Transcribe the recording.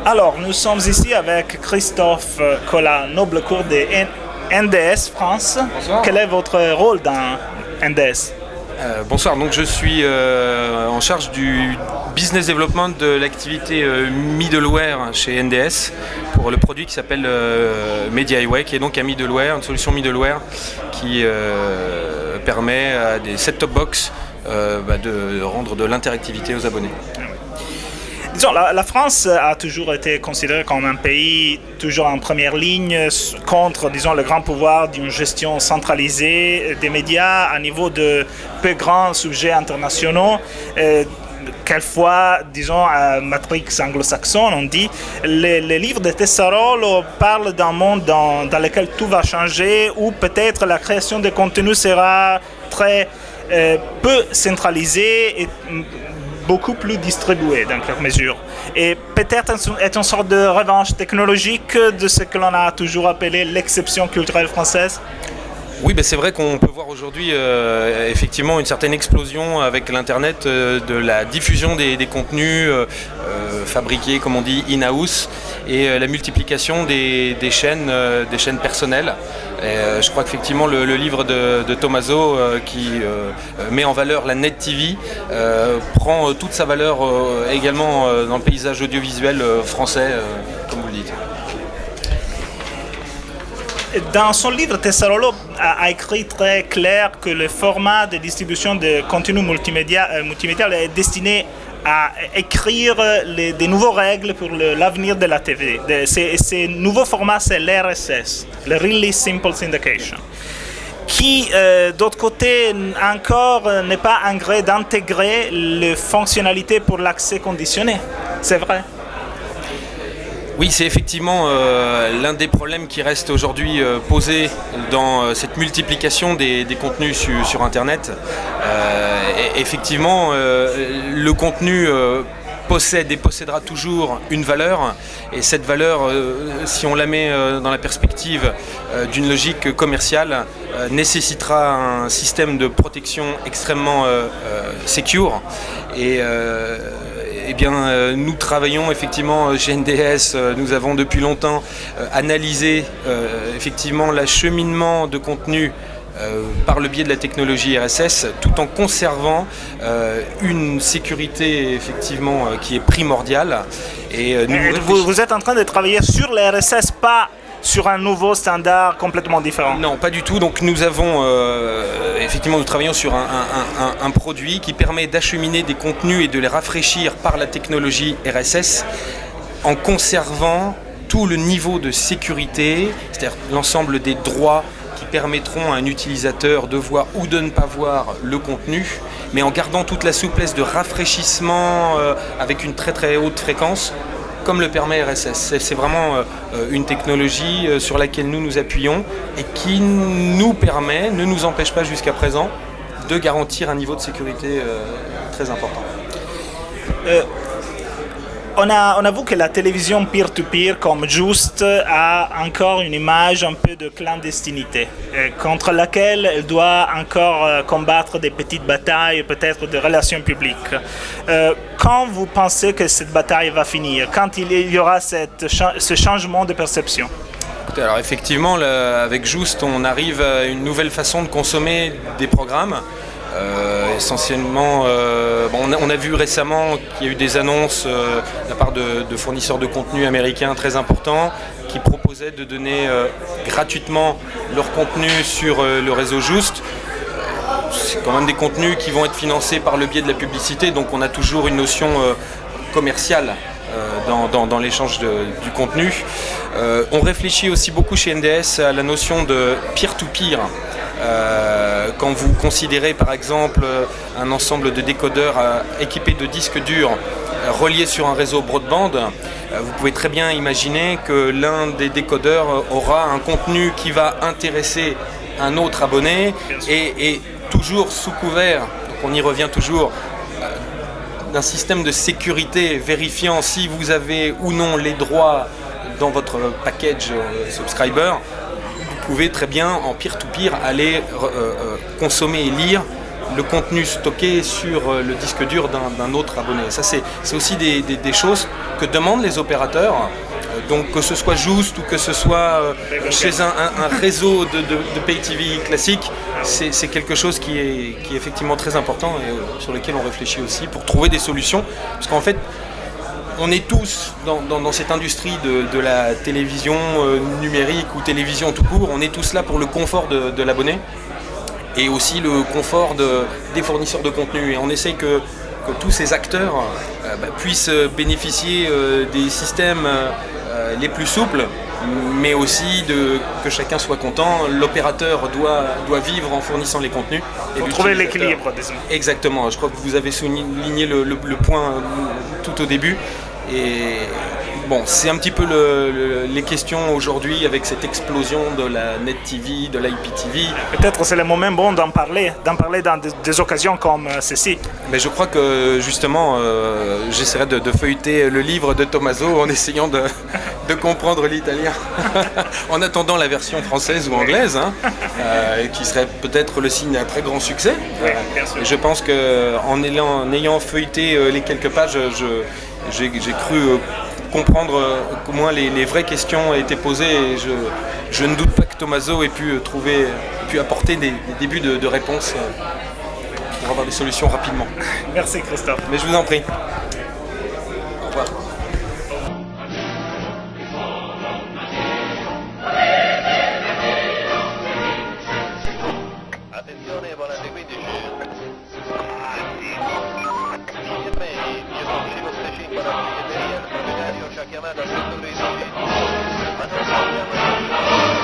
Alors, nous sommes ici avec Christophe Collat, noble cour de NDS France. Bonsoir. Quel est votre rôle dans NDS? Bonsoir, donc je suis en charge du business development de l'activité middleware chez NDS pour le produit qui s'appelle MediaEway, qui est donc un middleware, une solution middleware qui permet à des set-top box de rendre de l'interactivité aux abonnés. Disons, la France a toujours été considérée comme un pays toujours en première ligne contre, disons, le grand pouvoir d'une gestion centralisée des médias à niveau de peu grands sujets internationaux. Quelquefois, disons, à matrix anglo-saxonne, on dit, les livres de Tessarolo parlent d'un monde dans lequel tout va changer, où peut-être la création de contenu sera très peu centralisée et beaucoup plus distribué dans quelque mesure. Et peut-être est une sorte de revanche technologique de ce que l'on a toujours appelé l'exception culturelle française. Oui, c'est vrai qu'on peut voir aujourd'hui effectivement une certaine explosion avec l'Internet de la diffusion des contenus fabriqués, comme on dit, in-house, et la multiplication des chaînes personnelles. Et, je crois qu'effectivement le livre de Tommaso qui met en valeur la Net TV prend toute sa valeur également dans le paysage audiovisuel français, comme vous le dites. Dans son livre, Tessarolo a écrit très clair que le format de distribution de contenu multimédia est destiné à écrire des nouvelles règles pour l'avenir de la TV. Ces nouveaux formats, c'est l'RSS, le Really Simple Syndication, qui, d'autre côté, encore n'est pas en gré d'intégrer les fonctionnalités pour l'accès conditionné. C'est vrai. Oui, c'est effectivement l'un des problèmes qui reste aujourd'hui posé dans cette multiplication des contenus sur Internet. Effectivement, le contenu possède et possédera toujours une valeur, et cette valeur, si on la met dans la perspective d'une logique commerciale, nécessitera un système de protection extrêmement secure. Et eh bien, nous travaillons effectivement chez NDS, nous avons depuis longtemps analysé effectivement l'acheminement de contenu par le biais de la technologie RSS, tout en conservant une sécurité effectivement qui est primordiale. Et vous êtes en train de travailler sur les RSS, pas sur un nouveau standard complètement différent? Non, pas du tout. Donc nous avons effectivement, nous travaillons sur un produit qui permet d'acheminer des contenus et de les rafraîchir par la technologie RSS en conservant tout le niveau de sécurité, c'est-à-dire l'ensemble des droits qui permettront à un utilisateur de voir ou de ne pas voir le contenu, mais en gardant toute la souplesse de rafraîchissement avec une très très haute fréquence, comme le permet RSS. C'est vraiment une technologie sur laquelle nous nous appuyons et qui nous permet, ne nous empêche pas jusqu'à présent, de garantir un niveau de sécurité très important. On a vu que la télévision peer-to-peer comme Just a encore une image un peu de clandestinité, contre laquelle elle doit encore combattre des petites batailles, peut-être de relations publiques. Quand vous pensez que cette bataille va finir? Quand il y aura ce changement de perception? Alors effectivement, avec Just, on arrive à une nouvelle façon de consommer des programmes. Essentiellement, on a vu récemment qu'il y a eu des annonces de la part de fournisseurs de contenu américains très importants qui proposaient de donner gratuitement leur contenu sur le réseau Just. C'est quand même des contenus qui vont être financés par le biais de la publicité, donc on a toujours une notion commerciale dans l'échange du contenu. On réfléchit aussi beaucoup chez NDS à la notion de peer-to-peer. Quand vous considérez par exemple un ensemble de décodeurs équipés de disques durs reliés sur un réseau broadband, vous pouvez très bien imaginer que l'un des décodeurs aura un contenu qui va intéresser un autre abonné et toujours sous couvert, donc on y revient toujours, d'un système de sécurité vérifiant si vous avez ou non les droits dans votre package subscriber. Vous pouvez très bien en peer-to-peer aller consommer et lire le contenu stocké sur le disque dur d'un autre abonné. Ça, c'est aussi des choses que demandent les opérateurs. Donc que ce soit Joost ou que ce soit chez un réseau de Pay TV classique, c'est quelque chose qui est effectivement très important et sur lequel on réfléchit aussi pour trouver des solutions. Parce qu'en fait, on est tous dans cette industrie de la télévision numérique ou télévision tout court, on est tous là pour le confort de l'abonné et aussi le confort des fournisseurs de contenu. Et on essaye que tous ces acteurs puissent bénéficier des systèmes les plus souples, mais aussi que chacun soit content. L'opérateur doit vivre en fournissant les contenus. Pour trouver l'équilibre, disons. Exactement, je crois que vous avez souligné le point tout au début. Et bon, c'est un petit peu les questions aujourd'hui avec cette explosion de la Net TV, de l'IPTV. Peut-être c'est le moment bon d'en parler dans des occasions comme ceci. Mais je crois que justement, j'essaierai de feuilleter le livre de Tommaso en essayant de comprendre l'italien, en attendant la version française ou anglaise, qui serait peut-être le signe d'un très grand succès. Oui, bien sûr. Je pense qu'en ayant feuilleté les quelques pages, j'ai cru comprendre qu'au moins les vraies questions étaient posées et je ne doute pas que Tommaso ait pu apporter des débuts de réponses pour avoir des solutions rapidement. Merci Christophe. Mais je vous en prie. Au revoir. Attenzione, volante 15. La proprietaria, il proprietario ci ha chiamato a settore di ma non sappiamo